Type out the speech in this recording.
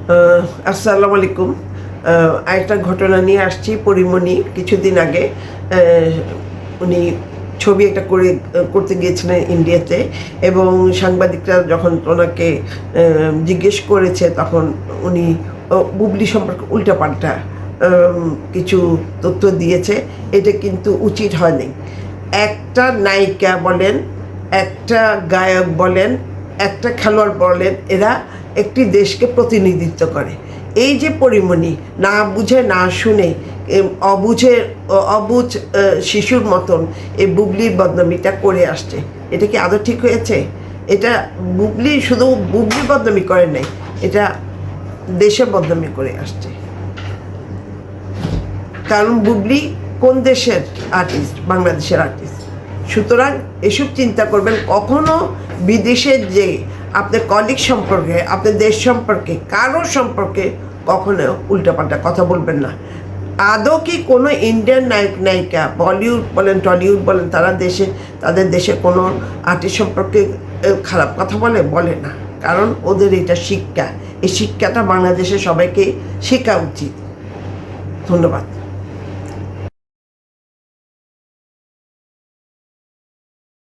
আসসালামু আলাইকুম। আরেকটা ঘটনা নিয়ে আসছি। পরিমণি কিছুদিন আগে উনি ছবি একটা করতে গিয়েছিলেন ইন্ডিয়াতে, এবং সাংবাদিকরা যখন ওনাকে জিজ্ঞেস করেছে, তখন উনি বুবলি সম্পর্কে উল্টাপাল্টা কিছু তথ্য দিয়েছে। এটা কিন্তু উচিত হয়নি। একটা নায়িকা বলেন, একটা গায়ক বলেন, একটা খেলোয়াড় বলেন, এরা একটি দেশকে প্রতিনিধিত্ব করে। এই যে পরিমণি না বুঝে না শুনে অবুঝ শিশুর মতন এই বুবলির বদনামিটা করে আসছে, এটা কি আদৌ ঠিক হয়েছে? এটা শুধু বুবলি বদনামি করে নাই, এটা দেশের বদনামি করে আসছে। কারণ বুবলি কোন দেশের আর্টিস্ট? বাংলাদেশের আর্টিস্ট। সুতরাং এসব চিন্তা করবেন। কখনো বিদেশের যে আপনার কলিগ সম্পর্কে, আপনার দেশ সম্পর্কে, কারো সম্পর্কে কখনো উল্টাপাল্টা কথা বলবেন না। আদৌ কি কোনো ইন্ডিয়ান নায়ক নায়িকা, বলিউড বলেন টলিউড বলেন, তাদের দেশে কোনো আর্টিস্ট সম্পর্কে খারাপ কথা বলে না? কারণ ওদের এটা শিক্ষা। এই শিক্ষাটা বাংলাদেশের সবাইকে শেখা উচিত। ধন্যবাদ।